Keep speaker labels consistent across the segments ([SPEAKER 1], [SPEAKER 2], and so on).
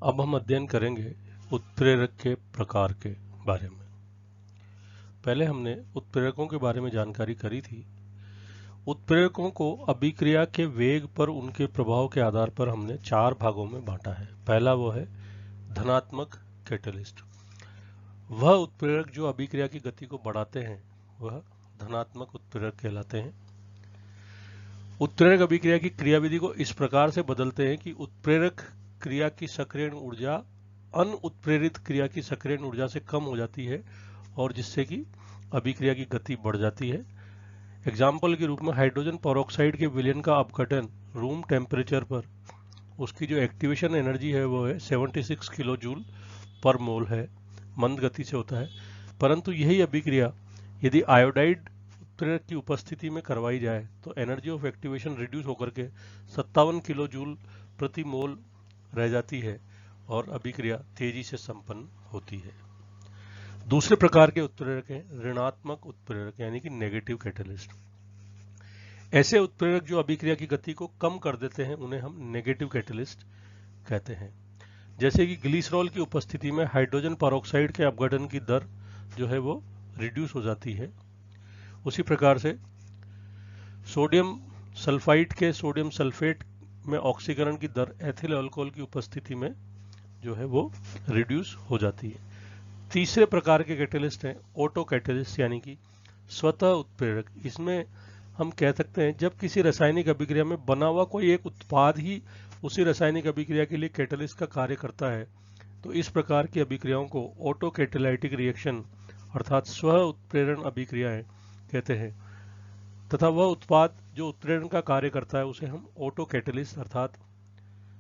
[SPEAKER 1] अब हम अध्ययन करेंगे उत्प्रेरक के प्रकार के बारे में। पहले हमने उत्प्रेरकों के बारे में जानकारी करी थी। उत्प्रेरकों को अभिक्रिया के वेग पर उनके प्रभाव के आधार पर हमने 4 भागों में बांटा है। पहला वो है धनात्मक कैटलिस्ट। वह उत्प्रेरक जो अभिक्रिया की गति को बढ़ाते हैं वह धनात्मक उत्प्रेरक कहलाते हैं। उत्प्रेरक अभिक्रिया की क्रियाविधि को इस प्रकार से बदलते हैं कि उत्प्रेरक क्रिया की सक्रियण ऊर्जा अनुत्प्रेरित क्रिया की सक्रियण ऊर्जा से कम हो जाती है और जिससे कि अभिक्रिया की गति बढ़ जाती है। एग्जाम्पल के रूप में हाइड्रोजन पेरोक्साइड के विलयन का अपघटन रूम टेम्परेचर पर उसकी जो एक्टिवेशन एनर्जी है वो है 76 किलो जूल पर मोल है, मंद गति से होता है। परंतु यही अभिक्रिया यदि आयोडाइड उत्प्रेरक की उपस्थिति में करवाई जाए तो एनर्जी ऑफ एक्टिवेशन रिड्यूस होकर के 57 किलो जूल प्रति मोल रह जाती है और अभिक्रिया तेजी से संपन्न होती है। दूसरे प्रकार के उत्प्रेरक हैं ऋणात्मक उत्प्रेरक यानी कि नेगेटिव कैटलिस्ट। ऐसे उत्प्रेरक जो अभिक्रिया की गति को कम कर देते हैं उन्हें हम नेगेटिव कैटलिस्ट कहते हैं। जैसे कि ग्लिसरॉल की उपस्थिति में हाइड्रोजन पेरोक्साइड के अपघटन की दर जो है वो रिड्यूस हो जाती है। उसी प्रकार से सोडियम सल्फाइड के सोडियम सल्फेट में ऑक्सीकरण की दर एथिल अल्कोहल की उपस्थिति में जो है वो रिड्यूस हो जाती है। तीसरे प्रकार के कैटलिस्ट हैं ऑटो कैटलिस्ट यानी कि स्वतः उत्प्रेरक। इसमें हम कह सकते हैं जब किसी रासायनिक अभिक्रिया में बना हुआ कोई एक उत्पाद ही उसी रासायनिक अभिक्रिया के लिए कैटलिस्ट का कार्य करता है तो इस प्रकार की अभिक्रियाओं को ऑटो कैटेलाइटिक रिएक्शन अर्थात स्व उत्प्रेरण अभिक्रियाएं कहते हैं तथा वह उत्पाद जो उत्प्रेरण का कार्य करता है उसे हम ऑटो कैटलिस्ट अर्थात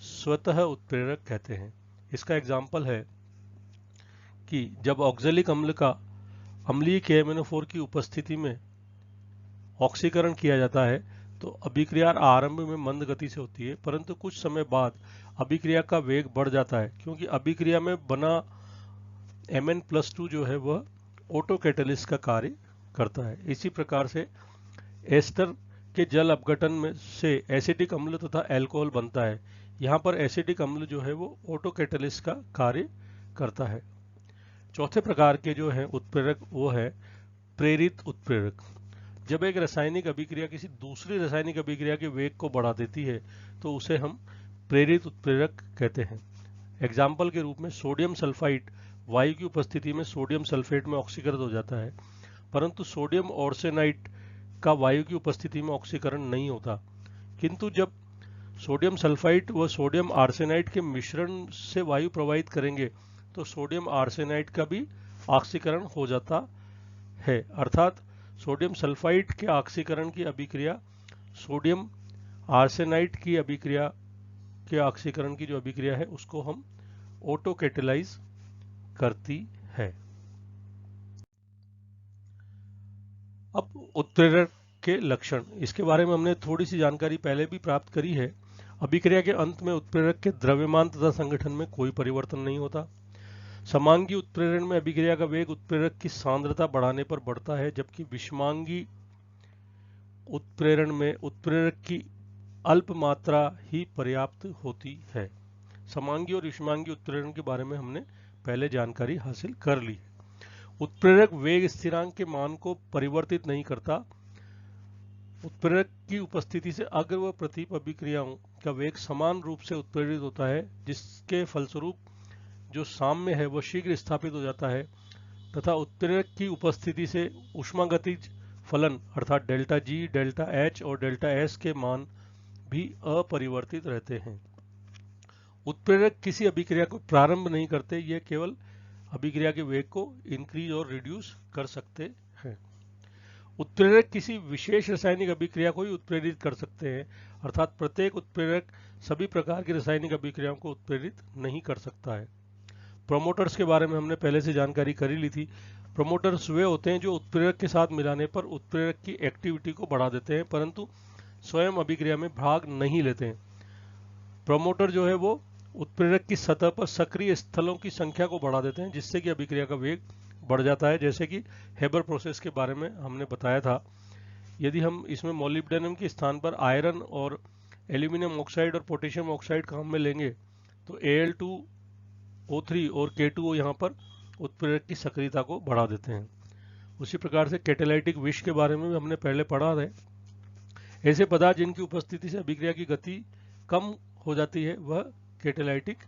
[SPEAKER 1] स्वतः उत्प्रेरक कहते हैं। इसका एग्जाम्पल है कि जब ऑक्जेलिक अम्ल का अम्लीय KMnO4 की उपस्थिति में ऑक्सीकरण किया जाता है तो अभिक्रिया आरंभ में मंद गति से होती है परंतु कुछ समय बाद अभिक्रिया का वेग बढ़ जाता है क्योंकि अभिक्रिया में बना Mn+2 जो है वह ऑटो कैटलिस्ट का कार्य करता है। इसी प्रकार से एस्टर के जल अपघटन में से एसिटिक अम्ल तथा अल्कोहल बनता है। यहाँ पर एसिटिक अम्ल जो है वो ऑटो कैटलिस्ट का कार्य करता है। चौथे प्रकार के जो है उत्प्रेरक वो है प्रेरित उत्प्रेरक। जब एक रासायनिक अभिक्रिया किसी दूसरी रासायनिक अभिक्रिया के वेग को बढ़ा देती है तो उसे हम प्रेरित उत्प्रेरक कहते हैं। एग्जाम्पल के रूप में सोडियम सल्फाइड वायु की उपस्थिति में सोडियम सल्फेट में ऑक्सीकृत हो जाता है परंतु सोडियम ऑर्सेनाइट का वायु की उपस्थिति में ऑक्सीकरण नहीं होता, किंतु जब सोडियम सल्फाइड व सोडियम आर्सेनाइड के मिश्रण से वायु प्रवाहित करेंगे तो सोडियम आर्सेनाइड का भी ऑक्सीकरण हो जाता है। अर्थात सोडियम सल्फाइड के ऑक्सीकरण की अभिक्रिया सोडियम आर्सेनाइड की अभिक्रिया के ऑक्सीकरण की जो अभिक्रिया है उसको हम ऑटो कैटेलाइज करती है। अब उत्प्रेरक के लक्षण, इसके बारे में हमने थोड़ी सी जानकारी पहले भी प्राप्त करी है। अभिक्रिया के अंत में उत्प्रेरक के द्रव्यमान तथा संगठन में कोई परिवर्तन नहीं होता। समांगी उत्प्रेरण में अभिक्रिया का वेग उत्प्रेरक की सांद्रता बढ़ाने पर बढ़ता है जबकि विषमांगी उत्प्रेरण में उत्प्रेरक की अल्प मात्रा ही पर्याप्त होती है। समांगी और विषमांगी उत्प्रेरण के बारे में हमने पहले जानकारी हासिल कर ली है। उत्प्रेरक वेग स्थिरांक के मान को परिवर्तित नहीं करता। उत्प्रेरक की उपस्थिति से अग्र व प्रतीप अभिक्रियाओं का वेग समान रूप से उत्प्रेरित होता है जिसके फलस्वरूप जो साम्य है वह शीघ्र स्थापित हो जाता है तथा उत्प्रेरक की उपस्थिति से ऊष्मागतिज फलन अर्थात डेल्टा जी, डेल्टा एच और डेल्टा एस के मान भी अपरिवर्तित रहते हैं। उत्प्रेरक किसी अभिक्रिया को प्रारंभ नहीं करते, यह केवल अभिक्रिया के वेग को इंक्रीज और रिड्यूस कर सकते हैं। उत्प्रेरक किसी विशेष रासायनिक अभिक्रिया को ही उत्प्रेरित कर सकते हैं अर्थात प्रत्येक उत्प्रेरक सभी प्रकार की रासायनिक अभिक्रियाओं को उत्प्रेरित नहीं कर सकता है। प्रोमोटर्स के बारे में हमने पहले से जानकारी कर ली थी। प्रोमोटर्स वे होते हैं जो उत्प्रेरक के साथ मिलाने पर उत्प्रेरक की एक्टिविटी को बढ़ा देते हैं परंतु स्वयं अभिक्रिया में भाग नहीं लेते हैं। प्रोमोटर जो है वो उत्प्रेरक की सतह पर सक्रिय स्थलों की संख्या को बढ़ा देते हैं जिससे कि अभिक्रिया का वेग बढ़ जाता है, जैसे कि हेबर प्रोसेस के बारे में हमने बताया था। यदि हम इसमें मोलिब्डेनम के स्थान पर आयरन और एल्यूमिनियम ऑक्साइड और पोटेशियम ऑक्साइड काम में लेंगे तो Al2 O3 और K2O यहाँ पर उत्प्रेरक की सक्रियता को बढ़ा देते हैं। उसी प्रकार से कैटालाइटिक विष के बारे में भी हमने पहले पढ़ा है। ऐसे पदार्थ जिनकी उपस्थिति से अभिक्रिया की गति कम हो जाती है वह कैटालाइटिक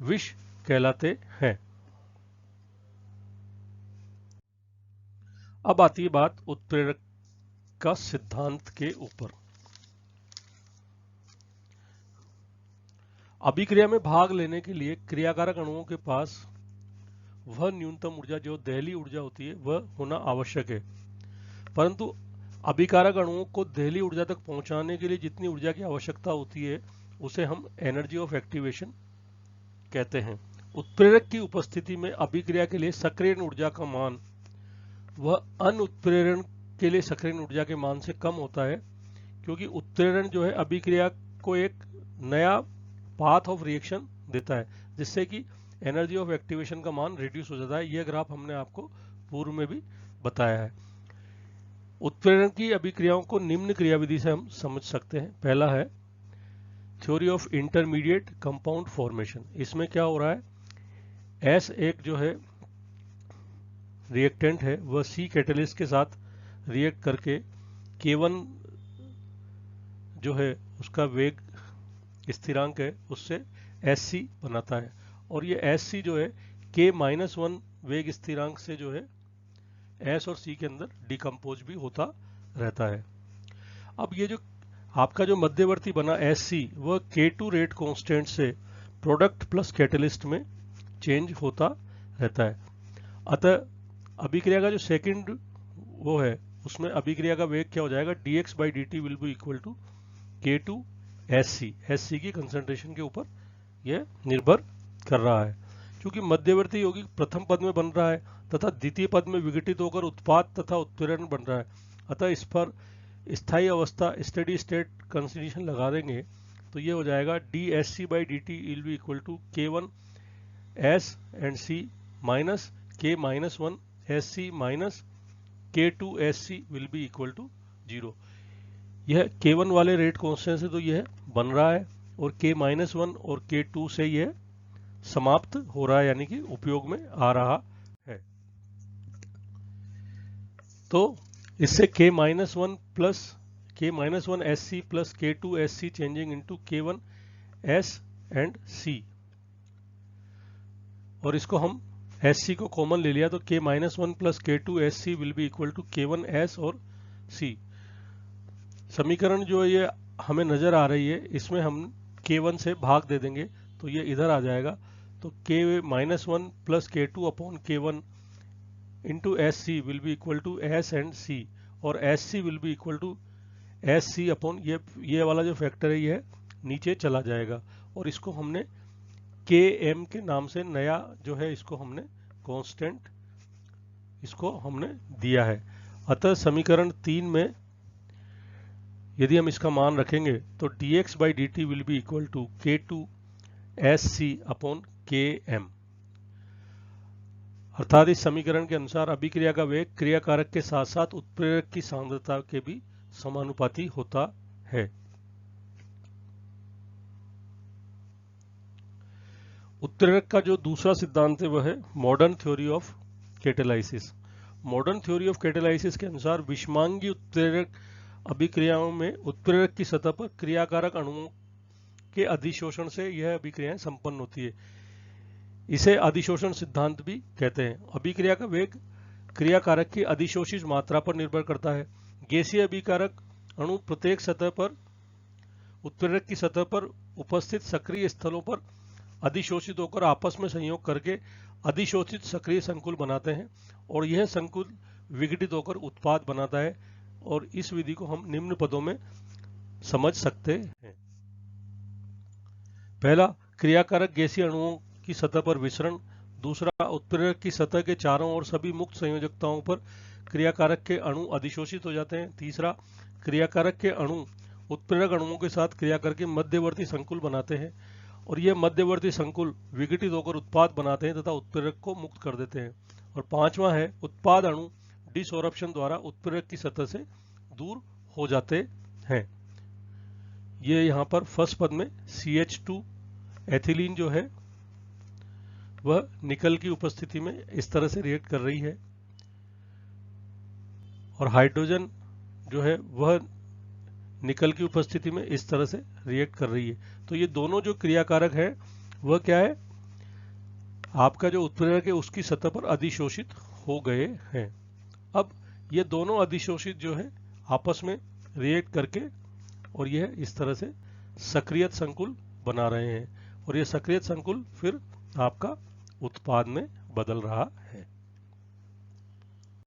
[SPEAKER 1] विष कहलाते हैं। अब आती है बात उत्प्रेरक का सिद्धांत के ऊपर। अभिक्रिया में भाग लेने के लिए क्रियाकारक अणुओं के पास वह न्यूनतम ऊर्जा जो दहली ऊर्जा होती है वह होना आवश्यक है, परंतु अभिकारक अणुओं को दहली ऊर्जा तक पहुंचाने के लिए जितनी ऊर्जा की आवश्यकता होती है उसे हम एनर्जी ऑफ एक्टिवेशन कहते हैं। उत्प्रेरक की उपस्थिति में अभिक्रिया के लिए सक्रियण ऊर्जा का मान वह अनुत्प्रेरण के लिए सक्रियण ऊर्जा के मान से कम होता है, क्योंकि उत्प्रेरण जो है अभिक्रिया को एक नया पाथ ऑफ रिएक्शन देता है जिससे कि एनर्जी ऑफ एक्टिवेशन का मान रिड्यूस हो जाता है। यह ग्राफ हमने आपको पूर्व में भी बताया है। उत्प्रेरण की अभिक्रियाओं को निम्न क्रियाविधि से हम समझ सकते हैं। पहला है theory of intermediate compound formation. इसमें क्या हो रहा है, एस एक जो है रिएक्टेंट है वह सी कैटेलिस्ट के साथ रिएक्ट करके K1 जो है उसका वेग स्थिरांक है उससे Sc बनाता है, और ये Sc जो है K-1 वेग स्थिरांक से जो है S और C के अंदर डिकम्पोज भी होता रहता है। अब ये जो आपका जो मध्यवर्ती बना Sc वह K2 रेट कांस्टेंट से प्रोडक्ट प्लस कैटलिस्ट में चेंज होता रहता है। अतः अभिक्रिया का जो सेकंड वो है उसमें अभिक्रिया का वेग क्या हो जाएगा, dx/dt will be equal to K2 Sc की कंसंट्रेशन के ऊपर यह निर्भर कर रहा है। क्योंकि मध्यवर्ती यौगिक प्रथम पद में बन रहा है तथा द्वितीय पद में विघटित होकर उत्पाद तथा उत्प्रेरण बन रहा है, अतः इस पर स्थायी अवस्था स्टेडी स्टेट कंसिडरेशन लगा देंगे तो ये हो जाएगा dsc/dt will be equal to K1 S and C minus K-1 Sc minus K2 Sc will be equal to 0। यह K1 वाले रेट कांस्टेंट से तो यह बन रहा है और K-1 और K2 से यह समाप्त हो रहा है, यानी कि उपयोग में आ रहा है। तो इससे K-1 Sc plus K2 Sc changing into K1 S and C, और इसको हम Sc को कॉमन ले लिया तो K-1 plus K2 Sc will be equal to K1 S और C। समीकरण जो ये हमें नजर आ रही है इसमें हम K1 से भाग दे देंगे तो ये इधर आ जाएगा, तो K-1 plus K2 upon K1 into Sc will be equal to S and C, और Sc will be equal to Sc upon ये वाला जो फैक्टर है ये नीचे चला जाएगा, और इसको हमने Km के नाम से नया जो है इसको हमने कांस्टेंट इसको हमने दिया है। अतः समीकरण 3 में यदि हम इसका मान रखेंगे तो dx/dt will be equal to K2 Sc upon Km, अर्थात इस समीकरण के अनुसार अभिक्रिया का वेग क्रियाकारक के साथ साथ उत्प्रेरक की सांद्रता के भी समानुपाती होता है। उत्प्रेरक का जो दूसरा सिद्धांत है वह है modern theory of catalysis. Modern theory of catalysis के अनुसार विषमांगी उत्प्रेरक अभिक्रियाओं में उत्प्रेरक की सतह पर क्रियाकारक अणुओं के अधिशोषण से यह अभिक्रियाएं संपन्न होती है। इसे अधिशोषण सिद्धांत भी कहते हैं। अभिक्रिया का वेग क्रियाकारक की अधिशोषित मात्रा पर निर्भर करता है। गैसीय अभिकारक अणु प्रत्येक सतह पर उत्प्रेरक की सतह पर उपस्थित सक्रिय स्थलों पर अधिशोषित होकर आपस में संयोग करके अधिशोषित सक्रिय संकुल बनाते हैं, और यह संकुल विघटित होकर उत्पाद बनाता है, और इस विधि को हम निम्न पदों में समझ सकते हैं। पहला, क्रियाकारक गैसीय अणुओं की सतह पर विसरण। दूसरा, उत्प्रेरक की सतह के चारों ओर सभी मुक्त संयोजकताओं पर क्रियाकारक के अणु अधिशोषित हो जाते हैं। तीसरा, क्रियाकारक के अणु उत्प्रेरक अणुओं के साथ क्रिया करके मध्यवर्ती संकुल बनाते हैं, और यह मध्यवर्ती संकुल विघटित होकर उत्पाद बनाते हैं तथा उत्प्रेरक को मुक्त कर देते हैं। और पांचवा है, उत्पाद अणु डिसोरप्शन द्वारा उत्प्रेरक की सतह से दूर हो जाते हैं। ये यहाँ पर फर्स्ट पद में CH2 एथिलीन जो है वह निकल की उपस्थिति में इस तरह से रिएक्ट कर रही है, और हाइड्रोजन जो है वह निकल की उपस्थिति में इस तरह से रिएक्ट कर रही है। तो ये दोनों जो क्रियाकारक है वह क्या है, आपका जो उत्प्रेरक है उसकी सतह पर अधिशोषित हो गए हैं। अब ये दोनों अधिशोषित जो है आपस में रिएक्ट करके और यह इस तरह से सक्रियत संकुल बना रहे हैं, और यह सक्रियत संकुल फिर आपका उत्पाद में बदल रहा